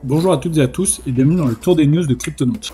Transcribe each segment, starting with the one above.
Bonjour à toutes et à tous et bienvenue dans le tour des news de Cryptonautes.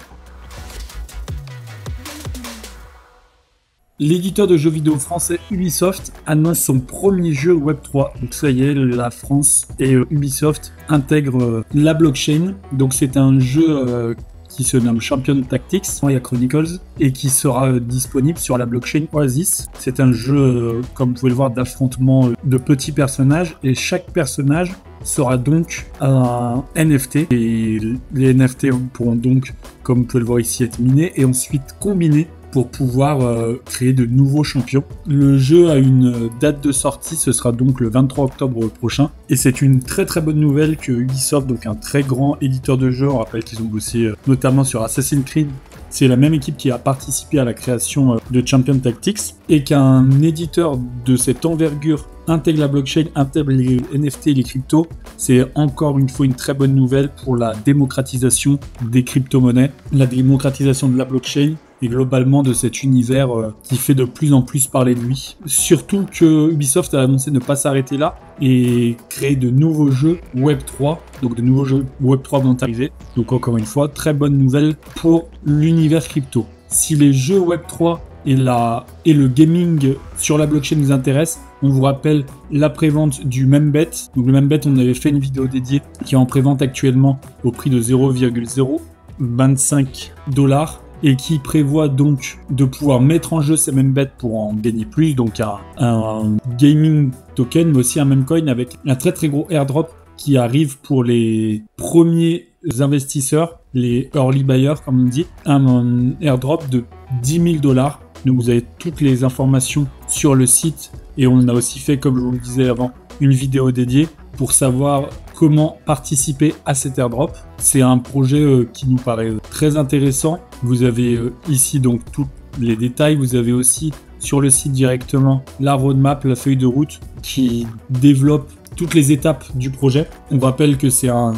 L'éditeur de jeux vidéo français Ubisoft annonce son premier jeu Web3. Donc ça y est, la France et Ubisoft intègrent la blockchain. Donc c'est un jeu qui se nomme Champion Tactics, il y a Chronicles, et qui sera disponible sur la blockchain Oasis. C'est un jeu, comme vous pouvez le voir, d'affrontement de petits personnages, et chaque personnage sera donc un NFT, et les NFT pourront donc, comme vous pouvez le voir ici, être minés, et ensuite combinés pour pouvoir créer de nouveaux champions. Le jeu a une date de sortie, ce sera donc le 23 octobre prochain. Et c'est une très très bonne nouvelle que Ubisoft, donc un très grand éditeur de jeux, on rappelle qu'ils ont bossé notamment sur Assassin's Creed. C'est la même équipe qui a participé à la création de Champion Tactics, et qu'un éditeur de cette envergure intègre la blockchain, intègre les NFT et les cryptos, c'est encore une fois une très bonne nouvelle pour la démocratisation des crypto-monnaies, la démocratisation de la blockchain, et globalement de cet univers qui fait de plus en plus parler de lui. Surtout que Ubisoft a annoncé ne pas s'arrêter là et créer de nouveaux jeux Web3. Donc de nouveaux jeux Web3 vont arriver. Donc encore une fois, très bonne nouvelle pour l'univers crypto. Si les jeux Web3 et le gaming sur la blockchain nous intéressent, on vous rappelle la prévente du Membet. Donc le Membet, on avait fait une vidéo dédiée qui est en prévente actuellement au prix de 0,025 $. Et qui prévoit donc de pouvoir mettre en jeu ces mêmes bêtes pour en gagner plus, donc un gaming token, mais aussi un meme coin avec un très très gros airdrop qui arrive pour les premiers investisseurs, les early buyers comme on dit, un airdrop de 10 000 $. Donc vous avez toutes les informations sur le site, et on a aussi fait, comme je vous le disais avant, une vidéo dédiée pour savoir comment participer à cet airdrop. C'est un projet qui nous paraît très intéressant. Vous avez ici donc tous les détails. Vous avez aussi sur le site directement la roadmap, la feuille de route qui développe toutes les étapes du projet. On rappelle que c'est un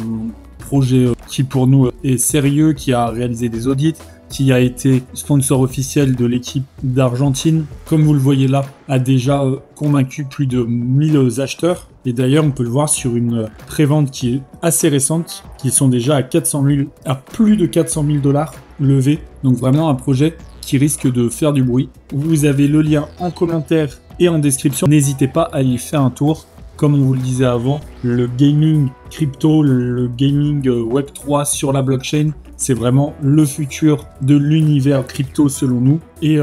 projet qui pour nous est sérieux, qui a réalisé des audits, qui a été sponsor officiel de l'équipe d'Argentine. Comme vous le voyez là, a déjà convaincu plus de 1000 acheteurs. Et d'ailleurs, on peut le voir sur une prévente qui est assez récente, qui sont déjà à plus de 400 000 $ levés. Donc vraiment un projet qui risque de faire du bruit. Vous avez le lien en commentaire et en description. N'hésitez pas à y faire un tour. Comme on vous le disait avant, le gaming crypto, le gaming Web3 sur la blockchain, c'est vraiment le futur de l'univers crypto selon nous, et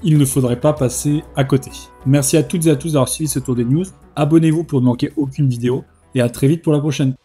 il ne faudrait pas passer à côté. Merci à toutes et à tous d'avoir suivi ce tour des news. Abonnez-vous pour ne manquer aucune vidéo, et à très vite pour la prochaine.